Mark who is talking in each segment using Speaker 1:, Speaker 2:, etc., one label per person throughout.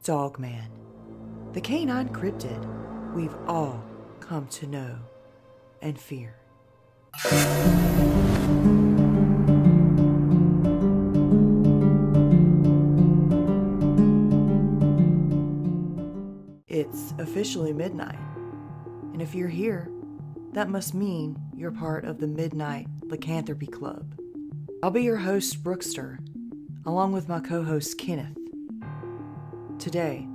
Speaker 1: Dogman, the canine cryptid we've all come to know and fear. It's officially midnight, and if you're here, that must mean you're part of the Midnight Lycanthropy Club. I'll be your host, Brookestirr, along with my co-host, Kenneth. Today,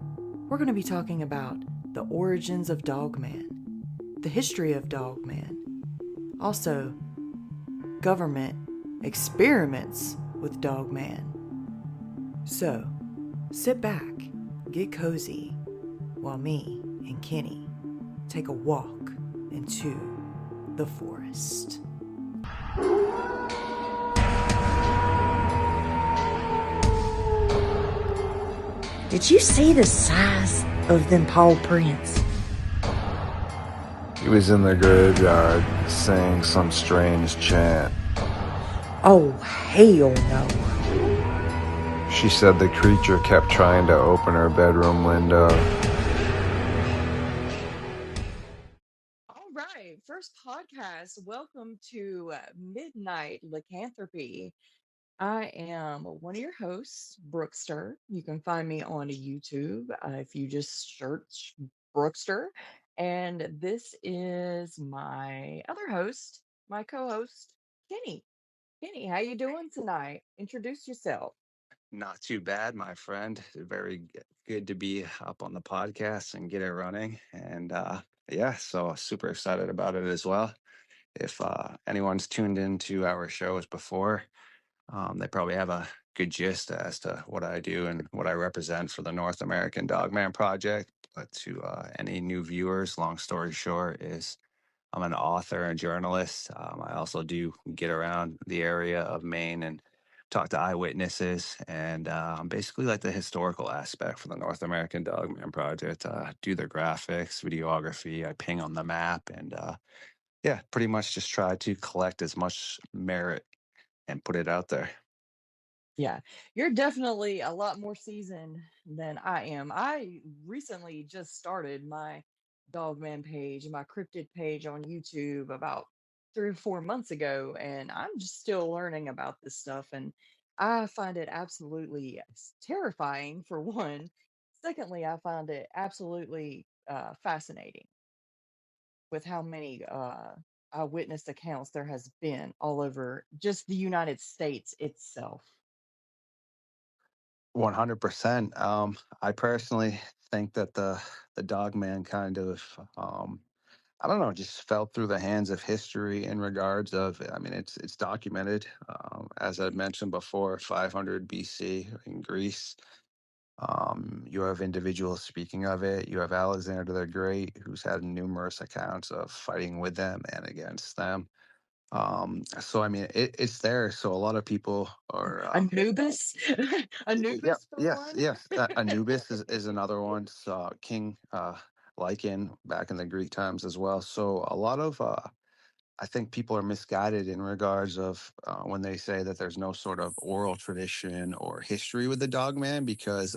Speaker 1: we're going to be talking about the origins of Dogman, the history of Dogman, also government experiments with Dogman. So, sit back, get cozy, while me and Kenny take a walk into the forest.
Speaker 2: Did you see the size of them paw prints?
Speaker 3: He was in the graveyard saying some strange chant.
Speaker 2: Oh, hell no.
Speaker 3: She said the creature kept trying to open her bedroom window.
Speaker 1: All right, first podcast. Welcome to Midnight Lycanthropy. I am one of your hosts, Brookestirr. You can find me on YouTube if you just search Brookestirr. And this is my other host, my co-host, Kenny. Kenny, how you doing tonight? Introduce yourself.
Speaker 4: Not too bad, my friend. Very good to be up on the podcast and get it running. And yeah, so super excited about it as well. If anyone's tuned into our shows before, they probably have a good gist as to what I do and what I represent for the North American Dogman Project. But to any new viewers, long story short, is I'm an author and journalist. I also do get around the area of Maine and talk to eyewitnesses, and I'm basically like the historical aspect for the North American Dogman Project. Do their graphics, videography. I ping on the map, and yeah, pretty much just try to collect as much merit and put it out there.
Speaker 1: Yeah, you're definitely a lot more seasoned than I am. I recently just started my Dogman page, my cryptid page on YouTube about 3 or 4 months ago, and I'm just still learning about this stuff. And I find it absolutely terrifying, for one. Secondly, I find it absolutely fascinating with how many eyewitness accounts there has been all over just the United States itself.
Speaker 4: 100%. I personally think that the Dogman kind of I don't know, just fell through the hands of history in regards of, I mean, it's documented, as I mentioned before, 500 BC in Greece. You have individuals speaking of it. You have Alexander the Great, who's had numerous accounts of fighting with them and against them. So I mean, it's there. So a lot of people are
Speaker 1: Anubis,
Speaker 4: Yep.
Speaker 1: Anubis for
Speaker 4: Yes.
Speaker 1: one.
Speaker 4: Yes. Anubis is another one. So King Lycan back in the Greek times as well. So a lot of I think people are misguided in regards of when they say that there's no sort of oral tradition or history with the Dogman because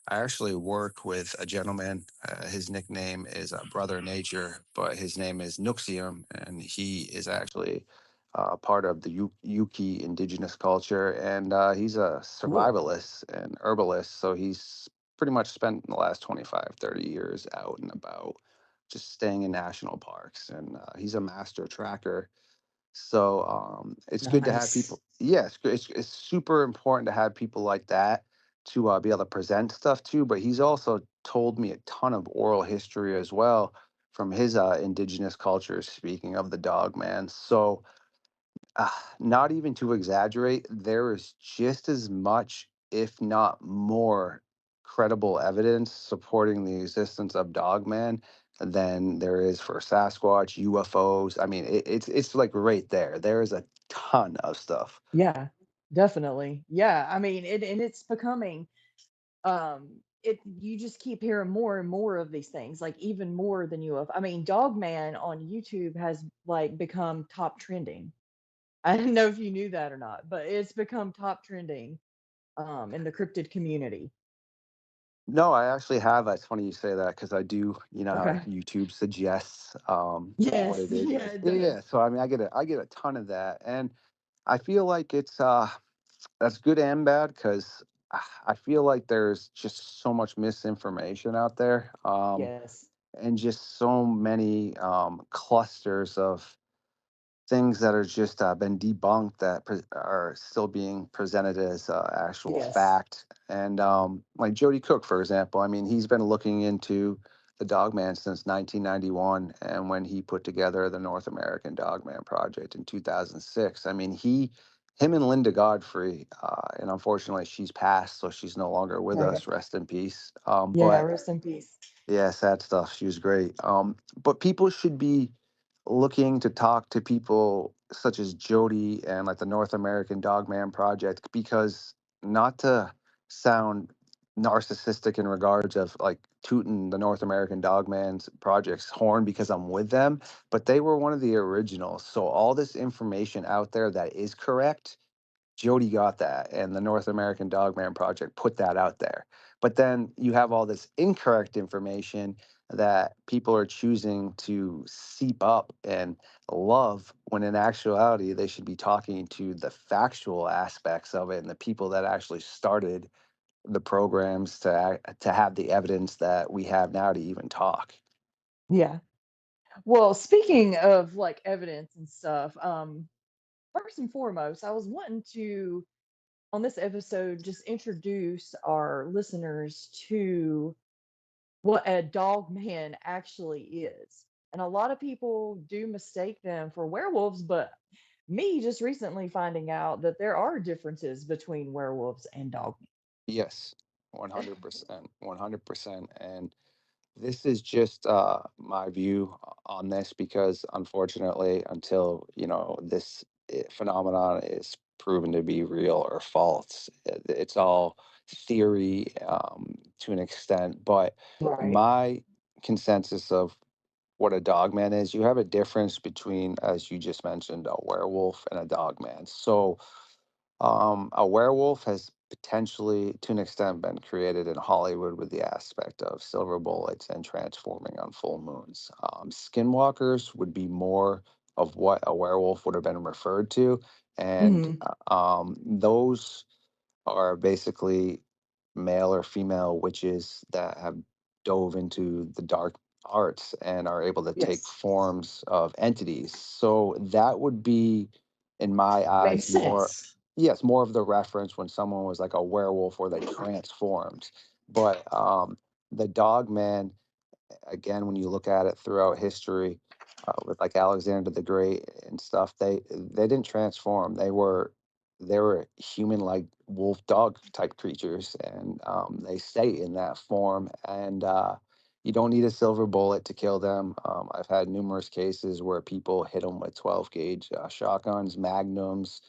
Speaker 4: I actually work with a gentleman. His nickname is Brother Nature, but his name is Nuxium, and he is actually part of the Yuki indigenous culture, and he's a
Speaker 1: Cool.
Speaker 4: survivalist and herbalist. So he's pretty much spent the last 25, 30 years out and about, just staying in national parks, and he's a master tracker. So it's good to have
Speaker 1: Nice.
Speaker 4: people. Yeah, it's super important to have people like that to be able to present stuff to. But he's also told me a ton of oral history as well from his indigenous cultures. Speaking of the dog man, so not even to exaggerate, there is just as much, if not more, credible evidence supporting the existence of Dogman than there is for Sasquatch, UFOs. I mean, it's like right there. There is a ton of stuff.
Speaker 1: Yeah, definitely. Yeah, I mean, and it's becoming it you just keep hearing more and more of these things, like even more than UFO. I mean, Dogman on YouTube has like become top trending. I didn't know if you knew that or not, but it's become top trending in the cryptid community.
Speaker 4: No, I actually have. It's funny you say that because I do. You know how
Speaker 1: Okay.
Speaker 4: YouTube suggests what
Speaker 1: Yes.
Speaker 4: it is.
Speaker 1: Yeah, it
Speaker 4: Yeah,
Speaker 1: does.
Speaker 4: yeah. So I mean, I get a ton of that, and I feel like it's that's good and bad because I feel like there's just so much misinformation out there,
Speaker 1: Yes.
Speaker 4: and just so many clusters of things that are just been debunked that are still being presented as actual
Speaker 1: Yes.
Speaker 4: fact. And like Jody Cook, for example, I mean, he's been looking into the Dogman since 1991, and when he put together the North American Dogman Project in 2006, I mean, him and Linda Godfrey, and unfortunately she's passed, so she's no longer with
Speaker 1: Right.
Speaker 4: us. Rest in peace.
Speaker 1: Yeah,
Speaker 4: But
Speaker 1: rest in peace.
Speaker 4: yeah, sad stuff. She was great. But people should be looking to talk to people such as Jody and like the North American Dogman Project because not to sound narcissistic in regards of like tooting the North American Dogman's project's horn because I'm with them, but they were one of the originals. So all this information out there that is correct, Jody got that, and the North American Dogman Project put that out there. But then you have all this incorrect information that people are choosing to seep up and love, when in actuality, they should be talking to the factual aspects of it and the people that actually started the programs to have the evidence that we have now to even talk.
Speaker 1: Yeah. Well, speaking of like evidence and stuff, first and foremost, I was wanting to on this episode just introduce our listeners to what a dog man actually is. And a lot of people do mistake them for werewolves, but me just recently finding out that there are differences between werewolves and dogmen.
Speaker 4: Yes, 100%, 100%. And this is just my view on this because, unfortunately, until this phenomenon is proven to be real or false, it's all theory to an extent. But
Speaker 1: Right.
Speaker 4: my consensus of what a dogman is, you have a difference between, as you just mentioned, a werewolf and a dogman. So a werewolf has potentially, to an extent, been created in Hollywood with the aspect of silver bullets and transforming on full moons. Skinwalkers would be more of what a werewolf would have been referred to, and
Speaker 1: Hmm.
Speaker 4: those are basically male or female witches that have dove into the dark arts and are able to take
Speaker 1: Yes.
Speaker 4: forms of entities. So that would be, in my
Speaker 1: Makes
Speaker 4: eyes, more,
Speaker 1: sense.
Speaker 4: yes, more of the reference when someone was like a werewolf or they transformed. But the dog man, again, when you look at it throughout history, with like Alexander the Great and stuff, they didn't transform. They were human like wolf dog type creatures, and they stay in that form. And you don't need a silver bullet to kill them. I've had numerous cases where people hit them with 12 gauge shotguns, magnums,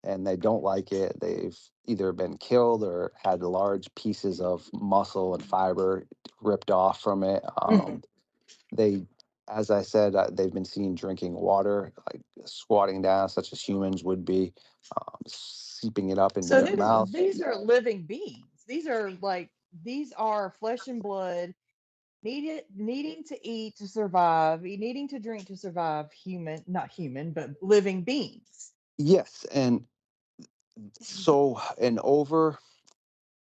Speaker 4: and they don't like it. They've either been killed or had large pieces of muscle and fiber ripped off from it.
Speaker 1: Mhm.
Speaker 4: They, as I said, they've been seen drinking water, like squatting down, such as humans would be, seeping it up into
Speaker 1: So
Speaker 4: their mouth.
Speaker 1: these are living beings. These are flesh and blood, needing to eat to survive, needing to drink to survive. Human, not human, but living beings.
Speaker 4: Yes, and so, and over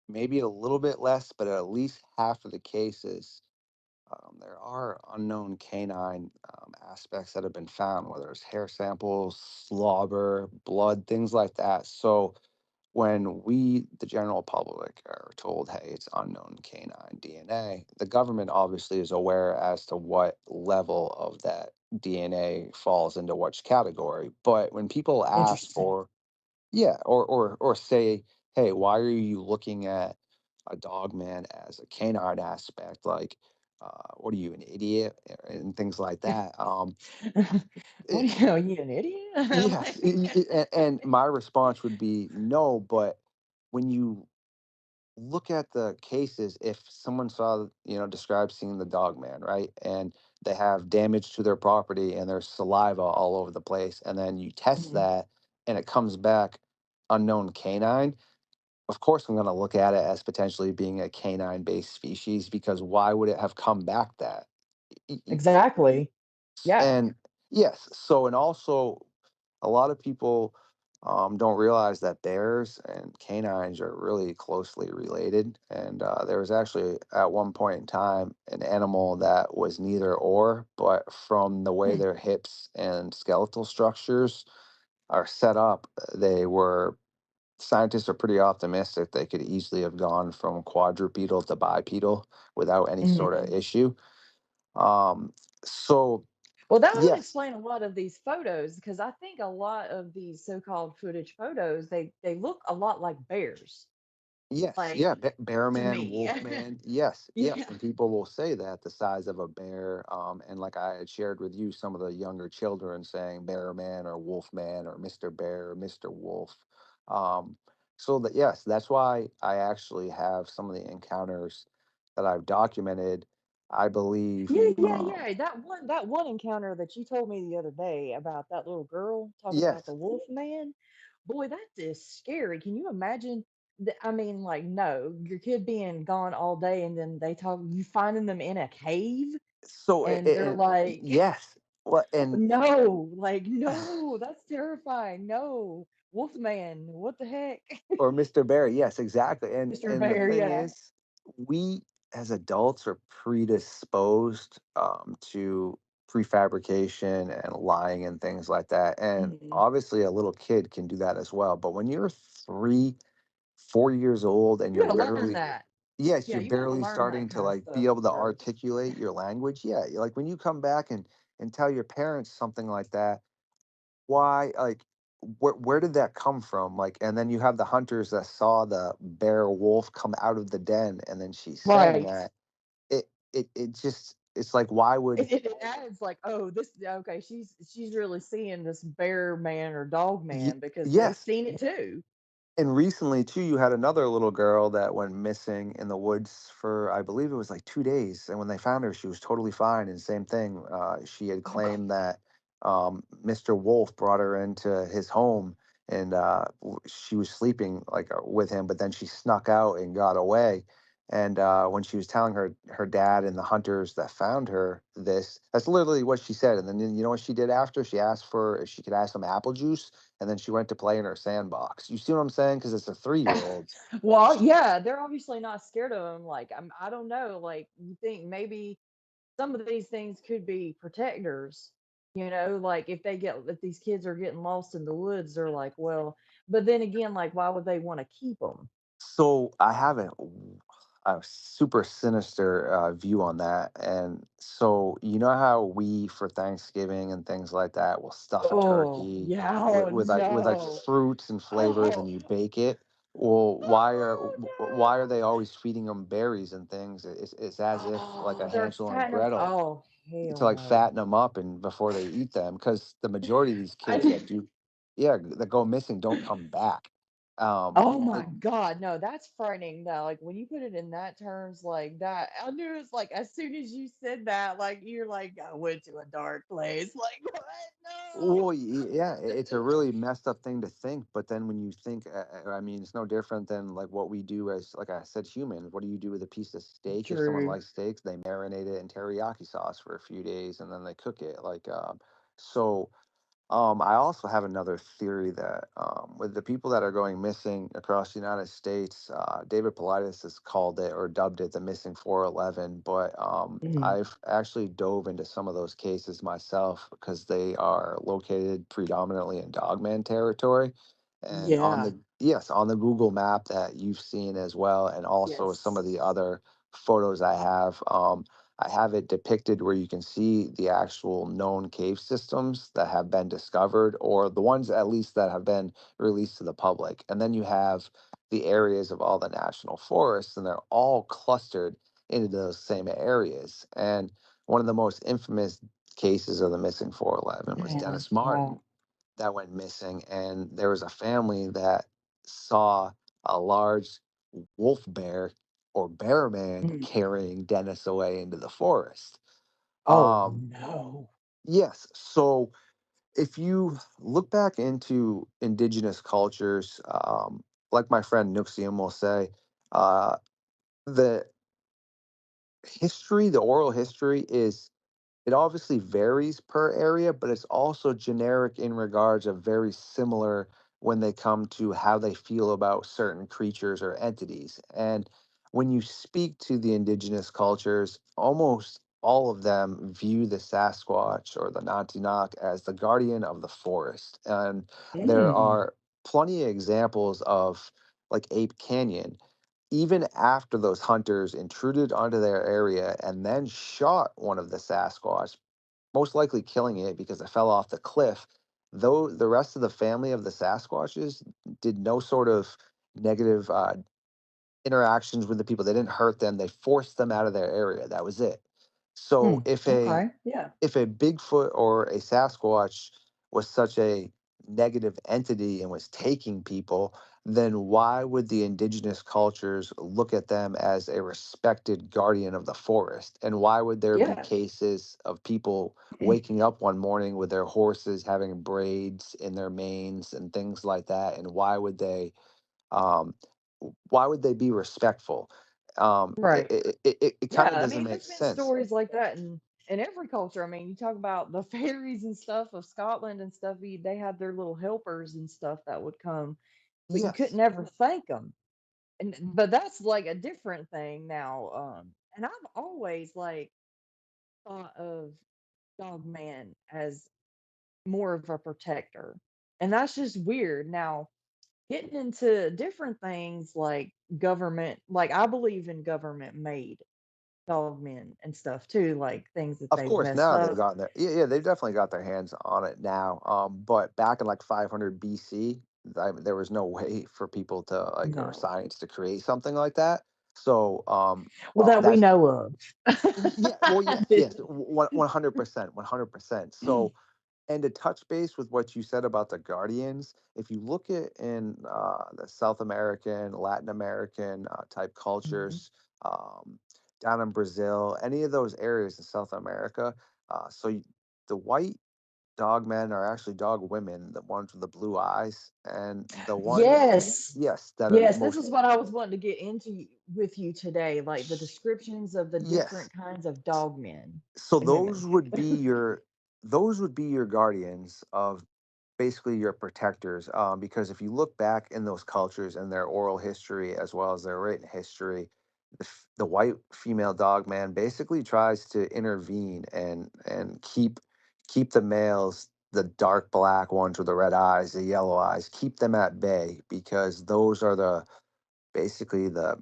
Speaker 4: maybe a little bit less, but at least half of the cases, there are unknown canine aspects that have been found, whether it's hair samples, slobber, blood, things like that. So when we, the general public, are told, hey, it's unknown canine DNA, the government obviously is aware as to what level of that DNA falls into which category. But when people ask
Speaker 1: Interesting.
Speaker 4: for, yeah, or say, hey, why are you looking at a dog man as a canine aspect? Like, what are you, an idiot? And things like that.
Speaker 1: What do
Speaker 4: It,
Speaker 1: you know? You an idiot?
Speaker 4: yes, and my response would be no. But when you look at the cases, if someone saw, describes seeing the dog man, right, and they have damage to their property and there's saliva all over the place, and then you test
Speaker 1: Mhm.
Speaker 4: that and it comes back unknown canine. of course, I'm going to look at it as potentially being a canine based species because why would it have come back that? Y- y-
Speaker 1: Exactly. Yeah.
Speaker 4: And yes, so, and also a lot of people don't realize that bears and canines are really closely related. And there was actually at one point in time an animal that was neither or, but from the way
Speaker 1: Hmm.
Speaker 4: their hips and skeletal structures are set up, they were scientists are pretty optimistic they could easily have gone from quadrupedal to bipedal without any sort of
Speaker 1: Mhm.
Speaker 4: issue. Um, so
Speaker 1: Well, that would
Speaker 4: yes,
Speaker 1: explain a lot of these photos because I think a lot of these so-called footage photos, they look a lot like bears,
Speaker 4: yes,
Speaker 1: like
Speaker 4: yeah, bear
Speaker 1: to
Speaker 4: man,
Speaker 1: me.
Speaker 4: wolf man, yes, yes,
Speaker 1: Yeah.
Speaker 4: and people will say that the size of a bear, and like I had shared with you, some of the younger children saying bear man or wolf man or Mr. Bear or Mr. Wolf. Um, so that yes, that's why I actually have some of the encounters that I've documented. I believe,
Speaker 1: Yeah, yeah, yeah. That one encounter that you told me the other day about that little girl talking about
Speaker 4: yes.
Speaker 1: the wolf man, boy, that is scary. Can you imagine? I mean, like, no, your kid being gone all day, and then you finding them in a cave,
Speaker 4: So
Speaker 1: and they're like,
Speaker 4: yes, well, and
Speaker 1: no, like, no, that's terrifying. No, wolf man, what the heck,
Speaker 4: or Mr. Barry, yes, exactly.
Speaker 1: Mr.
Speaker 4: And the
Speaker 1: Bear?
Speaker 4: thing
Speaker 1: Yeah.
Speaker 4: is, we as adults are predisposed to prefabrication and lying and things like that. And
Speaker 1: Mhm.
Speaker 4: obviously, a little kid can do that as well. But when you're 3, 4 years old and
Speaker 1: You
Speaker 4: you're
Speaker 1: gotta learn
Speaker 4: barely,
Speaker 1: that.
Speaker 4: yes,
Speaker 1: Yeah,
Speaker 4: you're
Speaker 1: you gotta
Speaker 4: barely
Speaker 1: learn that
Speaker 4: starting to
Speaker 1: kind of
Speaker 4: like
Speaker 1: stuff
Speaker 4: be able to
Speaker 1: first.
Speaker 4: articulate your language. Yeah, like when you come back and tell your parents something like that, why, like, where did that come from? Like, and then you have the hunters that saw the bear wolf come out of the den, and then she's saying
Speaker 1: Right.
Speaker 4: that it just it's like why would
Speaker 1: It adds like, oh, this okay, she's really seeing this bear man or dog man because they've
Speaker 4: yes.
Speaker 1: seen it too.
Speaker 4: And recently too, you had another little girl that went missing in the woods for, I believe it was like 2 days. And when they found her, she was totally fine. And same thing, she had
Speaker 1: Oh God.
Speaker 4: claimed that Mr. Wolf brought her into his home, and she was sleeping like with him, but then she snuck out and got away. And when she was telling her dad and the hunters that found her this, that's literally what she said. And then you know what she did after? She asked for if she could have some apple juice, and then she went to play in her sandbox. You see what I'm saying? Because it's a 3-year-old.
Speaker 1: Well, yeah, they're obviously not scared of him. Like, I don't know. Like, you think maybe some of these things could be protectors. Like if these kids are getting lost in the woods, they're like, well, but then again, like, why would they want to keep them?
Speaker 4: So I have a super sinister view on that. And so you know how we for Thanksgiving and things like that will stuff a
Speaker 1: Oh,
Speaker 4: turkey
Speaker 1: yeah.
Speaker 4: with,
Speaker 1: Oh
Speaker 4: with like
Speaker 1: no.
Speaker 4: fruits and flavors
Speaker 1: Oh,
Speaker 4: and you bake it. Well,
Speaker 1: oh
Speaker 4: why are
Speaker 1: no.
Speaker 4: they always feeding them berries and things? It's as if like
Speaker 1: Oh,
Speaker 4: a
Speaker 1: they're
Speaker 4: Hansel and
Speaker 1: fattening 'em.
Speaker 4: Gretel
Speaker 1: Oh,
Speaker 4: to
Speaker 1: hell
Speaker 4: like
Speaker 1: no.
Speaker 4: fatten them up and before they eat them, because the majority of these
Speaker 1: I
Speaker 4: kids
Speaker 1: did.
Speaker 4: that do, yeah, that go missing don't come back.
Speaker 1: Oh my
Speaker 4: And
Speaker 1: God, no, that's frightening though. Like when you put it in that terms like that, I knew it's like as soon as you said that, like you're like, I went to a dark place. Like what?
Speaker 4: well,
Speaker 1: No.
Speaker 4: yeah, it's a really messed up thing to think. But then when you think, I mean, it's no different than like what we do as, like I said, humans. What do you do with a piece of steak? If someone
Speaker 1: True.
Speaker 4: likes steaks, they marinate it in teriyaki sauce for a few days and then they cook it. Like, so I also have another theory that with the people that are going missing across the United States, David Politis has called it or dubbed it the missing 411. But
Speaker 1: Mhm.
Speaker 4: I've actually dove into some of those cases myself because they are located predominantly in Dogman territory. And
Speaker 1: Yeah.
Speaker 4: on the Google map that you've seen as well, and also some of
Speaker 1: Yes.
Speaker 4: the other photos I have it depicted where you can see the actual known cave systems that have been discovered, or the ones at least that have been released to the public. And then you have the areas of all the national forests, and they're all clustered into those same areas. And one of the most infamous cases of the missing 411 was
Speaker 1: Yeah.
Speaker 4: Dennis Martin
Speaker 1: Wow.
Speaker 4: that went missing. And there was a family that saw a large wolf bear or bear man
Speaker 1: Mhm.
Speaker 4: carrying Dennis away into the forest.
Speaker 1: Oh
Speaker 4: Um,
Speaker 1: no.
Speaker 4: yes. So if you look back into indigenous cultures, like my friend Nuxium will say, uh, the history, the oral history is it obviously varies per area, but it's also generic in regards of very similar when they come to how they feel about certain creatures or entities. And when you speak to the indigenous cultures, almost all of them view the Sasquatch or the Nantinak as the guardian of the forest. And there
Speaker 1: Mm.
Speaker 4: are plenty of examples of like Ape Canyon even after those hunters intruded onto their area and then shot one of the Sasquatch, most likely killing it because it fell off the cliff, though the rest of the family of the Sasquatches did no sort of negative interactions with the people. They didn't hurt them. They forced them out of their area. That was it. So
Speaker 1: Hmm. Okay. Yeah.
Speaker 4: if a Bigfoot or a Sasquatch was such a negative entity and was taking people, then why would the indigenous cultures look at them as a respected guardian of the forest? And why would there be
Speaker 1: Yeah.
Speaker 4: cases of people waking up one morning with their horses having braids in their manes and things like that? And um, why would they be respectful?
Speaker 1: Right.
Speaker 4: It kind
Speaker 1: Yeah,
Speaker 4: of
Speaker 1: I
Speaker 4: doesn't
Speaker 1: mean,
Speaker 4: make
Speaker 1: there's been
Speaker 4: sense.
Speaker 1: stories like that in every culture. I mean, you talk about the fairies and stuff of Scotland and stuff. They had their little helpers and stuff that would come, but you
Speaker 4: Yes.
Speaker 1: couldn't ever thank them. And but that's like a different thing now. And I've always like thought of Dogman as more of a protector, and that's just weird. Now, getting into different things like government, like I believe in government made dogmen and stuff too, like things that
Speaker 4: Of
Speaker 1: they've
Speaker 4: course,
Speaker 1: messed
Speaker 4: now they've
Speaker 1: up.
Speaker 4: gotten their yeah, they've definitely got their hands on it now. But back in like 500 BC, there was no way for people to like or
Speaker 1: No.
Speaker 4: science to create something like that. So
Speaker 1: Well, that we
Speaker 4: that's
Speaker 1: know of.
Speaker 4: yeah, well, yes, 100%, 100%. So and to touch base with what you said about the Guardians, if you look at in the South American, Latin American type
Speaker 1: Mhm.
Speaker 4: cultures, um, down in Brazil, any of those areas in South America, the white dog men are actually dog women, the ones with the blue eyes, and the ones,
Speaker 1: Yes.
Speaker 4: yes, that are
Speaker 1: Yes, this
Speaker 4: most,
Speaker 1: is what I was wanting to get into with you today, like the descriptions of the
Speaker 4: yes.
Speaker 1: different kinds of dog men
Speaker 4: So
Speaker 1: and women.
Speaker 4: those would be your guardians of basically your protectors. Because if you look back in those cultures and their oral history as well as their written history, the white female dog man basically tries to intervene and keep the males, the dark black ones with the red eyes, the yellow eyes, keep them at bay because those are the basically the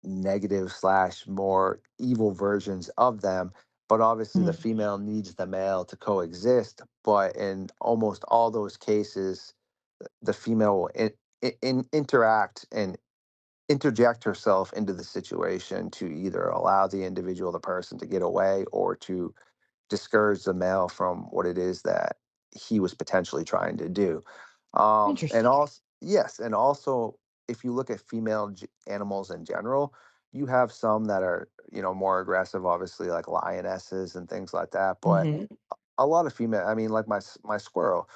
Speaker 4: negative slash more evil versions of them. But obviously, the
Speaker 1: Mhm.
Speaker 4: female needs the male to coexist. But in almost all those cases, the female will interact and interject herself into the situation to either allow the individual, the person, to get away or to discourage the male from what it is that he was potentially trying to do. And
Speaker 1: Interesting.
Speaker 4: also, yes, and also, if you look at female animals in general, you have some that are, more aggressive, obviously, like lionesses and things like that. But
Speaker 1: Hmm.
Speaker 4: a lot of female, I mean, like my squirrel,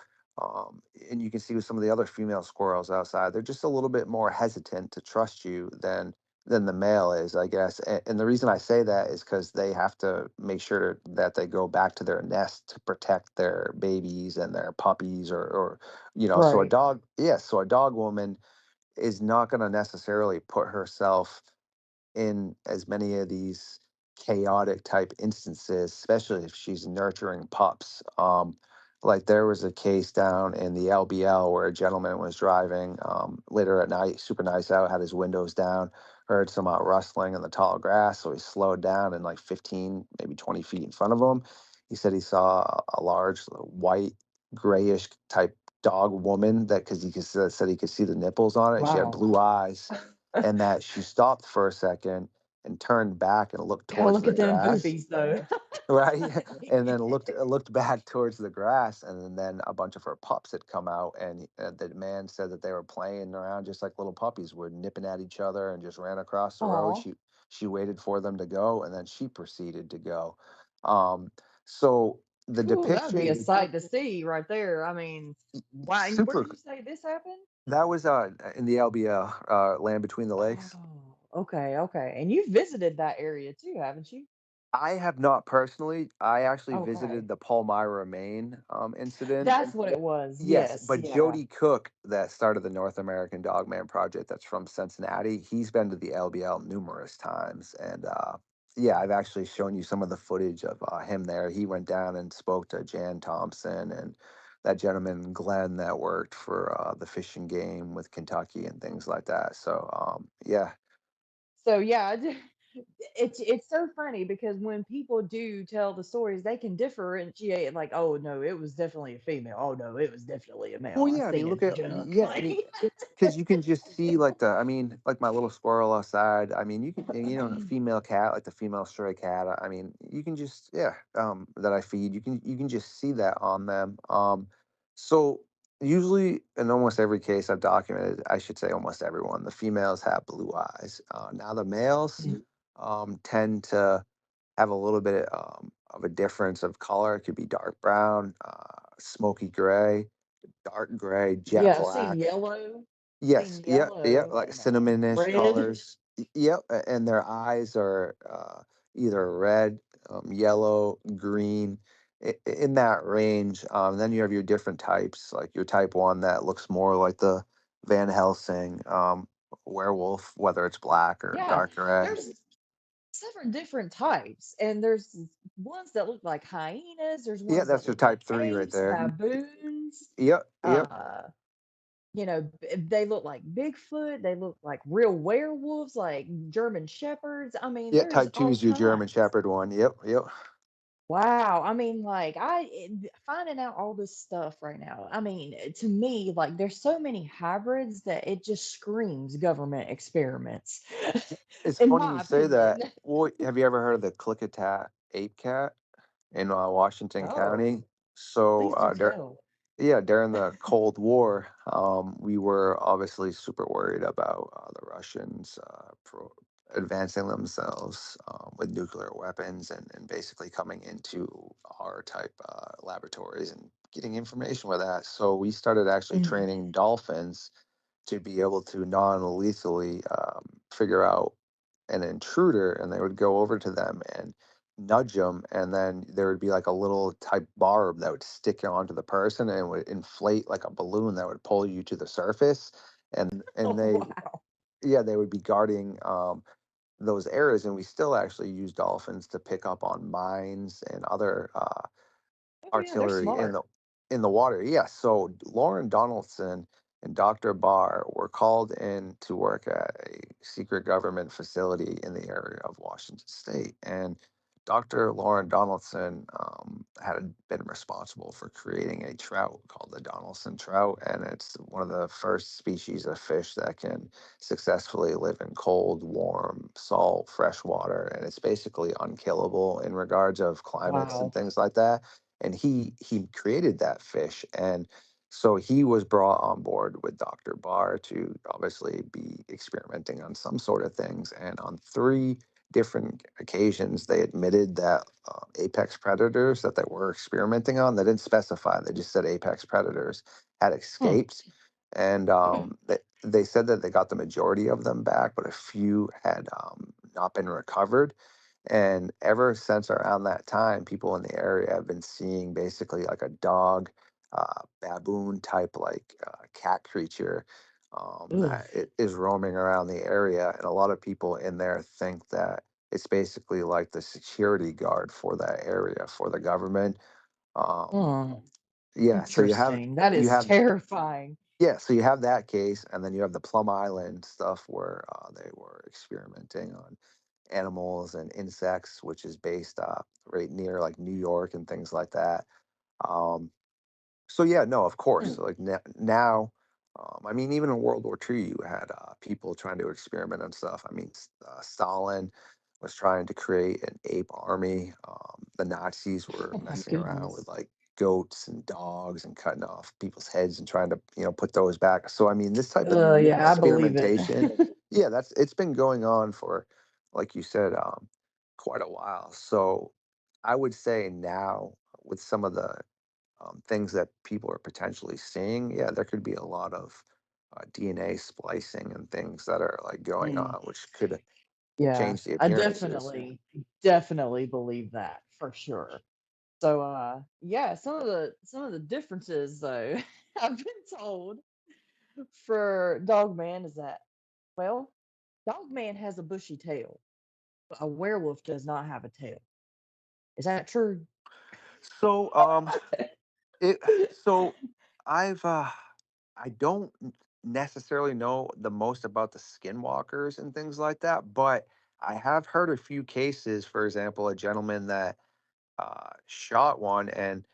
Speaker 4: and you can see with some of the other female squirrels outside, they're just a little bit more hesitant to trust you than the male is, I guess. And the reason I say that is because they have to make sure that they go back to their nest to protect their babies and their puppies, so a
Speaker 1: Right.
Speaker 4: dog, yes, so a dog woman is not going to necessarily put herself in as many of these chaotic type instances, especially if she's nurturing pups. Like there was a case down in the LBL where a gentleman was driving later at night, super nice out, had his windows down, heard some rustling in the tall grass, so he slowed down and like 15, maybe 20 feet in front of him. He said he saw a large white, grayish type dog woman that because said he could see the nipples on it. She had
Speaker 1: Wow.
Speaker 4: blue eyes and that she stopped for a second and turned back and looked
Speaker 1: Gotta
Speaker 4: towards
Speaker 1: look
Speaker 4: the
Speaker 1: at them
Speaker 4: grass,
Speaker 1: boobies though.
Speaker 4: right? And then looked back towards the grass, and then a bunch of her pups had come out, and the man said that they were playing around just like little puppies were, nipping at each other, and just ran across the road.
Speaker 1: Aw.
Speaker 4: She waited for them to go, and then she proceeded to go. Um, so the
Speaker 1: Ooh, that would be a
Speaker 4: depiction,
Speaker 1: sight to see right there. I mean, wow. And where
Speaker 4: super
Speaker 1: did you say this happened?
Speaker 4: That was in the LBL, Land Between the Lakes.
Speaker 1: Oh, okay, okay. And you've visited that area too, haven't you?
Speaker 4: I have not personally. I actually
Speaker 1: Okay.
Speaker 4: visited the Palmyra, Maine incident.
Speaker 1: That's what it was.
Speaker 4: Yes,
Speaker 1: Yes,
Speaker 4: but
Speaker 1: yeah.
Speaker 4: Jody Cook, that started the North American Dogman Project, that's from Cincinnati. He's been to the LBL numerous times, and yeah, I've actually shown you some of the footage of him there. He went down and spoke to Jan Thompson and that gentleman Glenn that worked for the Fish and Game with Kentucky and things like that. So yeah,
Speaker 1: So yeah, it's so funny because when people do tell the stories, they can differentiate like, oh no, it was definitely a female. Oh no, it was definitely a male.
Speaker 4: well,
Speaker 1: I
Speaker 4: yeah, I mean,
Speaker 1: seen
Speaker 4: look
Speaker 1: his
Speaker 4: at
Speaker 1: junk.
Speaker 4: yeah, I
Speaker 1: Like,
Speaker 4: mean, because you can just see like I mean, like my little squirrel outside. I mean, you can, and, a female cat, like the female stray cat. I mean, you can just, yeah, that I feed. You can just see that on them. So usually in almost every case I've documented, I should say almost everyone, the females have blue eyes. Now the males, tend to have a little bit of a difference of color. It could be dark brown, smoky gray, dark gray, jet
Speaker 1: yeah, I've seen
Speaker 4: black.
Speaker 1: yellow,
Speaker 4: Yes,
Speaker 1: seen
Speaker 4: yep, yep,
Speaker 1: yellow
Speaker 4: like
Speaker 1: and
Speaker 4: cinnamonish
Speaker 1: red.
Speaker 4: colors. Yep, and their eyes are either red, yellow, green, in that range. Then you have your different types, like your type one that looks more like the Van Helsing werewolf, whether it's black or
Speaker 1: Yeah,
Speaker 4: dark red.
Speaker 1: there's several different types, and there's ones that look like hyenas. There's
Speaker 4: Yeah,
Speaker 1: ones that
Speaker 4: that's your
Speaker 1: look like
Speaker 4: type three right
Speaker 1: apes,
Speaker 4: there.
Speaker 1: baboons.
Speaker 4: Yep, yep.
Speaker 1: Uh, they look like Bigfoot. They look like real werewolves, like German shepherds. I mean,
Speaker 4: Yeah,
Speaker 1: there's
Speaker 4: type two
Speaker 1: all
Speaker 4: is your German
Speaker 1: kinds.
Speaker 4: Shepherd one. Yep, yep.
Speaker 1: Wow. I mean, like, finding out all this stuff right now. I mean, to me, like, there's so many hybrids that it just screams government experiments,
Speaker 4: It's
Speaker 1: in
Speaker 4: funny
Speaker 1: my
Speaker 4: you say that.
Speaker 1: opinion.
Speaker 4: Well, have you ever heard of the Klickitat ape cat in Washington
Speaker 1: Oh,
Speaker 4: County? So,
Speaker 1: please do tell.
Speaker 4: yeah, during the Cold War, we were obviously super worried about the Russians advancing themselves with nuclear weapons and basically coming into our type laboratories and getting information with that. So we started actually
Speaker 1: Mm.
Speaker 4: training dolphins to be able to non-lethally figure out an intruder, and they would go over to them and nudge them, and then there would be like a little type barb that would stick onto the person and would inflate like a balloon that would pull you to the surface, and
Speaker 1: Oh,
Speaker 4: they,
Speaker 1: wow.
Speaker 4: yeah, they would be guarding those areas, and we still actually use dolphins to pick up on mines and other
Speaker 1: Oh, yeah, they're
Speaker 4: artillery
Speaker 1: smart.
Speaker 4: in the water. Yes. So Lauren Donaldson and Dr. Barr were called in to work at a secret government facility in the area of Washington State, and Dr. Lauren Donaldson had been responsible for creating a trout called the Donaldson trout, and it's one of the first species of fish that can successfully live in cold, warm, salt, fresh water, and it's basically unkillable in regards of climates and
Speaker 1: Wow.
Speaker 4: things like that. And he created that fish, and so he was brought on board with Dr. Barr to obviously be experimenting on some sort of things, and on three different occasions they admitted that apex predators that they were experimenting on, they didn't specify, they just said apex predators had
Speaker 1: Hmm.
Speaker 4: escaped, and they said that they got the majority of them back, but a few had not been recovered. And ever since around that time, people in the area have been seeing basically like a dog, baboon type, like cat creature
Speaker 1: Ugh.
Speaker 4: that is roaming around the area. And a lot of people in there think that it's basically like the security guard for that area for the government. Um,
Speaker 1: Hmm.
Speaker 4: yeah, so
Speaker 1: Interesting. That
Speaker 4: you
Speaker 1: is
Speaker 4: have
Speaker 1: terrifying.
Speaker 4: yeah, so you have that case, and then you have the Plum Island stuff where they were experimenting on animals and insects, which is based right near like New York and things like that. Um, so yeah, no, of course.
Speaker 1: Hmm.
Speaker 4: Like now, I mean, even in World War II, you had people trying to experiment on stuff. I mean, Stalin was trying to create an ape army. The Nazis were
Speaker 1: Oh my
Speaker 4: messing around with
Speaker 1: goodness.
Speaker 4: like goats and dogs and cutting off people's heads and trying to, put those back. So I mean, this type of
Speaker 1: Yeah, I believe it.
Speaker 4: experimentation, yeah, it's been going on for, like you said, quite a while. So I would say now with some of the things that people are potentially seeing, yeah, there could be a lot of DNA splicing and things that are like going
Speaker 1: Mm,
Speaker 4: on, which could
Speaker 1: yeah,
Speaker 4: change the
Speaker 1: I
Speaker 4: appearances.
Speaker 1: definitely believe that for sure. So, yeah, some of the differences though I've been told for Dogman is that, well, Dogman has a bushy tail, but a werewolf does not have a tail. Is that true?
Speaker 4: So, it so I've I don't necessarily know the most about the skinwalkers and things like that, but I have heard a few cases. For example, a gentleman that shot one, and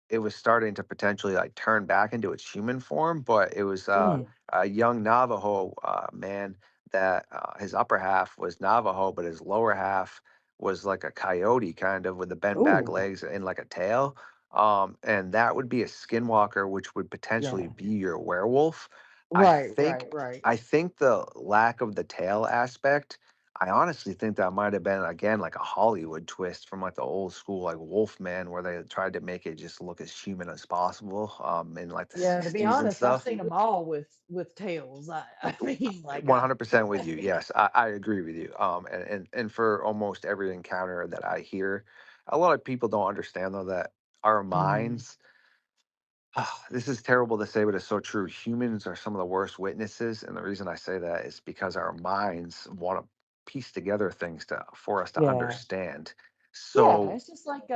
Speaker 4: it was starting to potentially like turn back into its human form, but it was
Speaker 1: Mm.
Speaker 4: a young Navajo man that his upper half was Navajo, but his lower half was like a coyote kind of with the bent back
Speaker 1: Oh,
Speaker 4: legs and like a tail. And that would be a skinwalker, which would potentially
Speaker 1: yeah.
Speaker 4: be your werewolf. I
Speaker 1: Right,
Speaker 4: think
Speaker 1: right, right.
Speaker 4: I think the lack of the tail aspect, I honestly think that might have been again like a Hollywood twist from like the old school like Wolfman, where they tried to make it just look as human as possible, in like the
Speaker 1: Yeah, to be
Speaker 4: '60s and
Speaker 1: honest, I've
Speaker 4: stuff.
Speaker 1: seen them all with tails. I mean, like I
Speaker 4: 100% with you. Yes, I agree with you. And for almost every encounter that I hear, a lot of people don't understand though that our
Speaker 1: Mhm.
Speaker 4: minds. This is terrible to say, but it's so true. Humans are some of the worst witnesses, and the reason I say that is because our minds want to piece together things to for us to
Speaker 1: Yeah.
Speaker 4: understand.
Speaker 1: Yeah,
Speaker 4: So,
Speaker 1: it's just like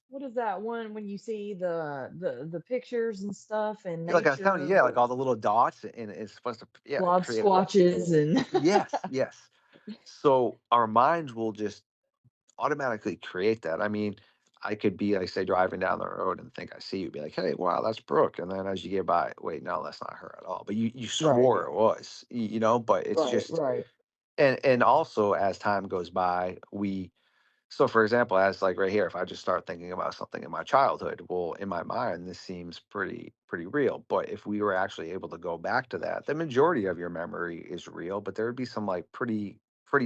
Speaker 1: what is that one when you see the pictures and stuff in
Speaker 4: like I was telling
Speaker 1: nature,
Speaker 4: you, yeah, like
Speaker 1: the
Speaker 4: all the little dots, and it's supposed to, yeah,
Speaker 1: blob
Speaker 4: create.
Speaker 1: squatches and
Speaker 4: Yes, yes. So our minds will just automatically create that. I mean, I could be, like, say, driving down the road and think I see you, be like, "Hey, wow, that's Brooke," and then as you get by, wait, no, that's not her at all. But you swore
Speaker 1: right,
Speaker 4: it was, But it's
Speaker 1: right,
Speaker 4: just,
Speaker 1: right.
Speaker 4: and also as time goes by, so, for example, as like right here, if I just start thinking about something in my childhood, well, in my mind, this seems pretty real. But if we were actually able to go back to that, the majority of your memory is real, but there would be some like pretty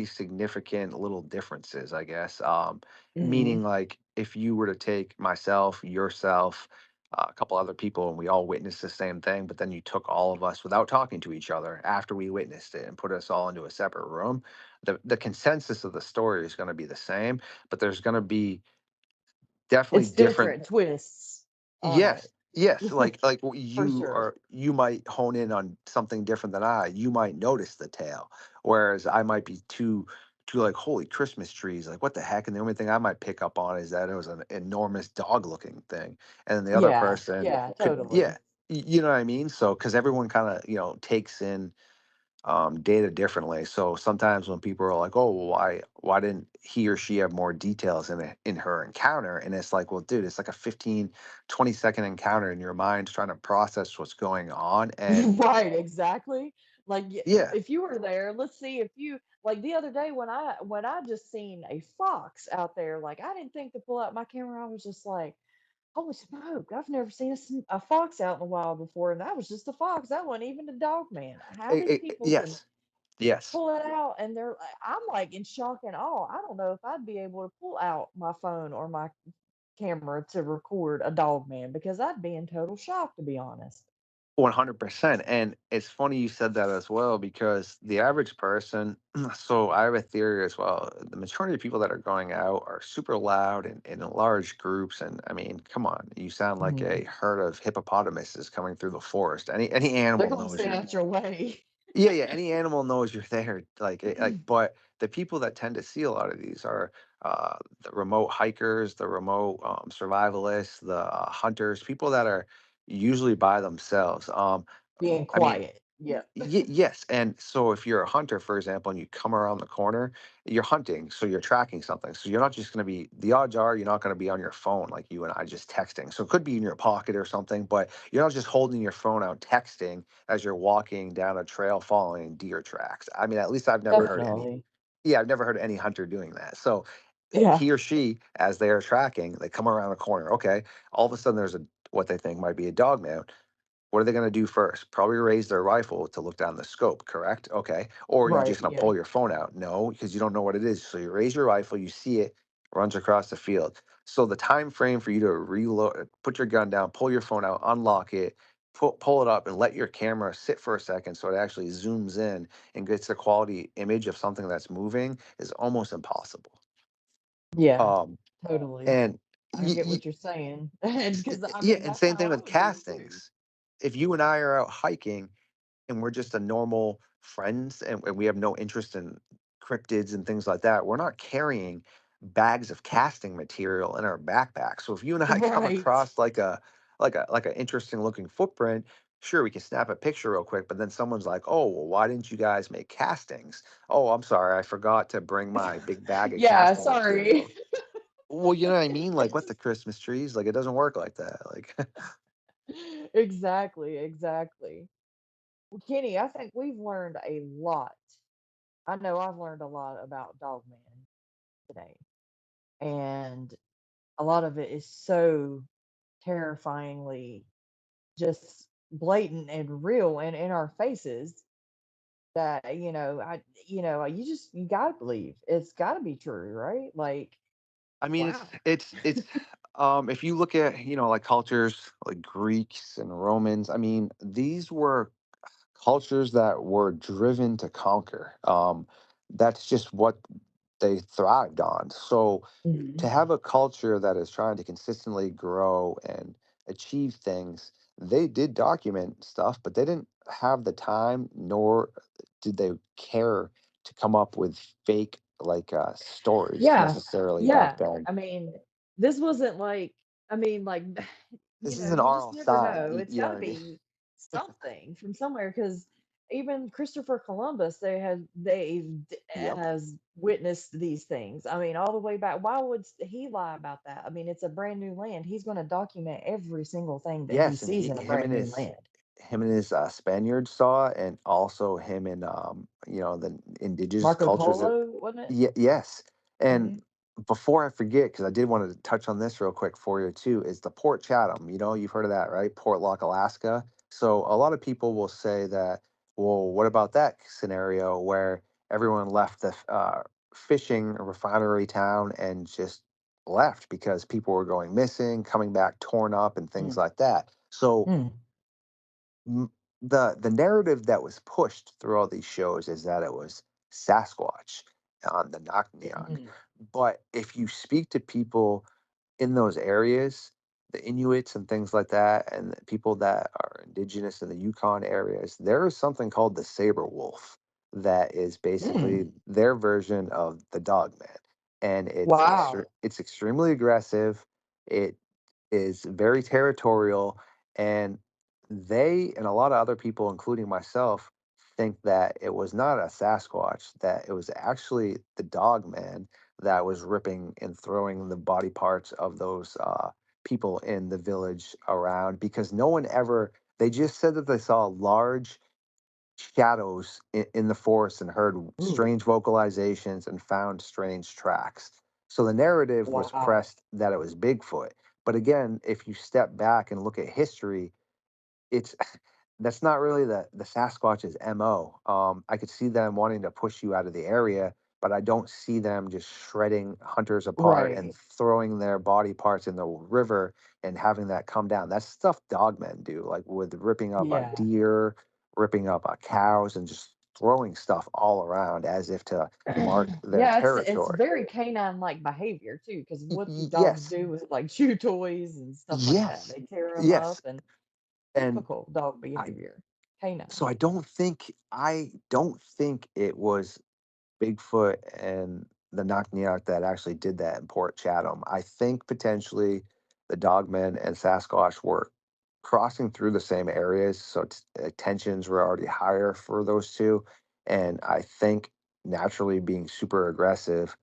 Speaker 4: significant little differences, I guess.
Speaker 1: Mhm.
Speaker 4: Meaning, like if you were to take myself, yourself, a couple other people, and we all witnessed the same thing, but then you took all of us without talking to each other after we witnessed it and put us all into a separate room, the consensus of the story is going to be the same, but there's gonna be definitely
Speaker 1: It's
Speaker 4: different.
Speaker 1: different twists on
Speaker 4: Yes,
Speaker 1: it.
Speaker 4: yes, like
Speaker 1: For sure.
Speaker 4: you might hone in on something different than I. You might notice the tail, whereas I might be too like, holy Christmas trees, like what the heck? And the only thing I might pick up on is that it was an enormous dog looking thing, and then the other
Speaker 1: Yeah,
Speaker 4: person
Speaker 1: yeah,
Speaker 4: could, yeah,
Speaker 1: totally.
Speaker 4: you know what I mean? So because everyone kind of takes in data differently. So sometimes when people are like, "Oh, well, why didn't he or she have more details in her encounter?" And it's like, well, dude, it's like a 15-20 second encounter in your mind trying to process what's going on. And
Speaker 1: Right, exactly. Like
Speaker 4: yeah,
Speaker 1: if you were there, let's see if you like the other day when I just seen a fox out there, like I didn't think to pull out my camera. I was just like, holy smoke, I've never seen a fox out in the wild before, and that was just a fox. That wasn't even a dog man. How these people can
Speaker 4: yes, yes.
Speaker 1: pull it out and I'm like in shock and awe. I don't know if I'd be able to pull out my phone or my camera to record a dog man because I'd be in total shock to be honest.
Speaker 4: 100%. And it's funny you said that as well, because the average person, so I have a theory as well. The majority of people that are going out are super loud and in large groups. And I mean, come on, you sound like
Speaker 1: Mhm.
Speaker 4: a herd of hippopotamuses coming through the forest. Any
Speaker 1: They're
Speaker 4: animal
Speaker 1: gonna
Speaker 4: knows
Speaker 1: stay
Speaker 4: you're,
Speaker 1: out your way.
Speaker 4: yeah, yeah, any animal knows you're there. But the people that tend to see a lot of these are the remote hikers, the remote survivalists, the hunters, people that are usually by themselves.
Speaker 1: Being
Speaker 4: I mean,
Speaker 1: quiet. Yep.
Speaker 4: Yes, and so if you're a hunter, for example, and you come around the corner, you're hunting, so you're tracking something. So you're not just going to be. The odds are you're not going to be on your phone like you and I just texting. So it could be in your pocket or something, but you're not just holding your phone out texting as you're walking down a trail following deer tracks. I mean, at least I've never heard any.
Speaker 1: Definitely.
Speaker 4: Yeah, I've never heard any hunter doing that. So
Speaker 1: Yeah.
Speaker 4: he or she, as they are tracking, they come around a corner. Okay, all of a sudden there's a what they think might be a dog man. What are they going to do first? Probably raise their rifle to look down the scope, correct? Okay. Or are you
Speaker 1: Right.
Speaker 4: just going to
Speaker 1: Yeah.
Speaker 4: pull your phone out? No, because you don't know what it is. So you raise your rifle, you see it, runs across the field. So the time frame for you to reload, put your gun down, pull your phone out, unlock it,
Speaker 5: pull it up and let your camera sit for a second so it actually zooms in and gets the quality image of something that's moving is almost impossible.
Speaker 1: Yeah,
Speaker 5: Um,
Speaker 1: totally.
Speaker 5: and
Speaker 1: I get what you're saying. And because I
Speaker 5: yeah,
Speaker 1: mean,
Speaker 5: and
Speaker 1: that's
Speaker 5: same
Speaker 1: how
Speaker 5: thing
Speaker 1: I
Speaker 5: with
Speaker 1: would do it too.
Speaker 5: castings. If you and I are out hiking and we're just a normal friends and we have no interest in cryptids and things like that, we're not carrying bags of casting material in our backpack. So if you and I come
Speaker 1: Right.
Speaker 5: across like a interesting looking footprint, sure we can snap a picture real quick, but then someone's like, "Oh, well, why didn't you guys make castings?" "Oh, I'm sorry, I forgot to bring my big bag of
Speaker 1: Yeah,
Speaker 5: casting
Speaker 1: sorry.
Speaker 5: material." Well, you know what I mean? Like what the Christmas trees? Like it doesn't work like that. Like
Speaker 1: Exactly, exactly. Well, Kenny, I think we've learned a lot. I know I've learned a lot about Dogman today. And a lot of it is so terrifyingly just blatant and real and in our faces that, you got to believe it's got to be true, right? Like,
Speaker 5: I mean,
Speaker 1: wow.
Speaker 5: it's if you look at, like cultures like Greeks and Romans, I mean, these were cultures that were driven to conquer. That's just what they thrived on. So to
Speaker 1: Mhm.
Speaker 5: have a culture that is trying to consistently grow and achieve things, they did document stuff, but they didn't have the time, nor did they care to come up with fake stories
Speaker 1: Yeah.
Speaker 5: necessarily back
Speaker 1: Yeah.
Speaker 5: then.
Speaker 1: I mean, this wasn't like, I mean, like,
Speaker 5: This isn't
Speaker 1: you just
Speaker 5: R.L.
Speaker 1: never
Speaker 5: Stein.
Speaker 1: know. It's
Speaker 5: You know
Speaker 1: got
Speaker 5: what
Speaker 1: to
Speaker 5: I mean?
Speaker 1: be something from somewhere because even Christopher Columbus, they
Speaker 5: Yep.
Speaker 1: has witnessed these things. I mean, all the way back. Why would he lie about that? I mean, it's a brand new land. He's going to document every single thing that he
Speaker 5: Yes, and
Speaker 1: sees
Speaker 5: he
Speaker 1: in a
Speaker 5: him
Speaker 1: brand
Speaker 5: and
Speaker 1: new
Speaker 5: his
Speaker 1: land.
Speaker 5: Spaniards saw it, and also him and the indigenous
Speaker 1: Marco
Speaker 5: cultures.
Speaker 1: Polo, wasn't it?
Speaker 5: Yes. And
Speaker 1: Hmm.
Speaker 5: before I forget, because I did want to touch on this real quick for you too, is the Port Chatham. You've heard of that, right? Port Lock, Alaska. So a lot of people will say that, well, what about that scenario where everyone left the fishing refinery town and just left because people were going missing, coming back torn up, and things
Speaker 1: Mm.
Speaker 5: like that. So
Speaker 1: Mm.
Speaker 5: the narrative that was pushed through all these shows is that it was Sasquatch on the Knockneok.
Speaker 1: Mm.
Speaker 5: But if you speak to people in those areas, the Inuits and things like that, and the people that are indigenous in the Yukon areas, there is something called the saber wolf that is basically
Speaker 1: Mm.
Speaker 5: their version of the dogman, and
Speaker 1: Wow.
Speaker 5: it's extremely aggressive. It is very territorial, and they and a lot of other people, including myself, think that it was not a Sasquatch, that it was actually the dogman that was ripping and throwing the body parts of those people in the village around because no one ever, they just said that they saw large shadows in the forest and heard
Speaker 1: Ooh.
Speaker 5: strange vocalizations and found strange tracks. So the narrative was
Speaker 1: Wow.
Speaker 5: pressed that it was Bigfoot. But again, if you step back and look at history, it's that's not really the Sasquatch's MO. I could see them wanting to push you out of the area, but I don't see them just shredding hunters apart and
Speaker 1: Right.
Speaker 5: throwing their body parts in the river and having that come down. That's stuff dogmen do, like with ripping up a
Speaker 1: Yeah.
Speaker 5: deer, ripping up cows, and just throwing stuff all around as if to mark their
Speaker 1: Yeah, it's
Speaker 5: territory.
Speaker 1: very canine-like behavior too, because what do dogs
Speaker 5: Yes,
Speaker 1: do with like chew toys and stuff like that?
Speaker 5: yes,
Speaker 1: They tear them up
Speaker 5: yes,
Speaker 1: and
Speaker 5: and
Speaker 1: typical dog
Speaker 5: I
Speaker 1: behavior. Canine.
Speaker 5: so I don't think it was Bigfoot and the Knockneok that actually did that in Port Chatham. I think potentially the Dogmen and Sasquatch were crossing through the same areas, so tensions were already higher for those two. And I think naturally being super aggressive,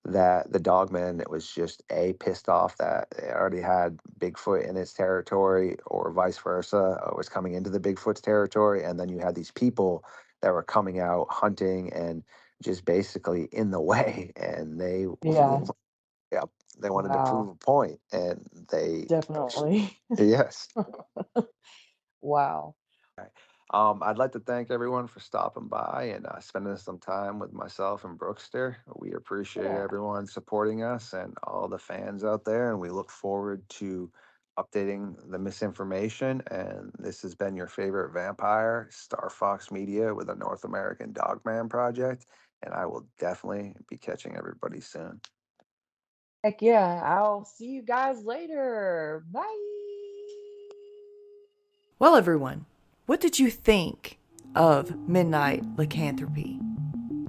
Speaker 5: that the Dogman was just pissed off that it already had Bigfoot in its territory, or vice versa, or was coming into the Bigfoot's territory, and then you had these people that were coming out hunting and just basically in the way, and they
Speaker 1: Yeah.
Speaker 5: yep, they wanted to prove
Speaker 1: Wow.
Speaker 5: a point, and they
Speaker 1: Definitely.
Speaker 5: yes.
Speaker 1: Wow.
Speaker 5: I'd like to thank everyone for stopping by and spending some time with myself and Brookestirr. We appreciate
Speaker 1: Yeah.
Speaker 5: everyone supporting us and all the fans out there, and we look forward to updating the misinformation. And this has been your favorite vampire, Star Fox Media, with a North American Dogman project. And I will definitely be catching everybody soon.
Speaker 6: Heck yeah. I'll see you guys later. Bye.
Speaker 1: Well, everyone, what did you think of Midnight Lycanthropy?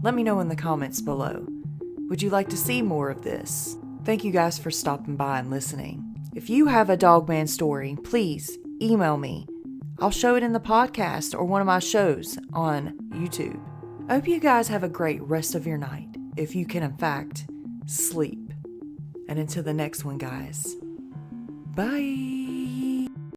Speaker 1: Let me know in the comments below. Would you like to see more of this? Thank you guys for stopping by and listening. If you have a Dogman story, please email me. I'll show it in the podcast or one of my shows on YouTube. I hope you guys have a great rest of your night, if you can in fact sleep. And until the next one, guys, bye.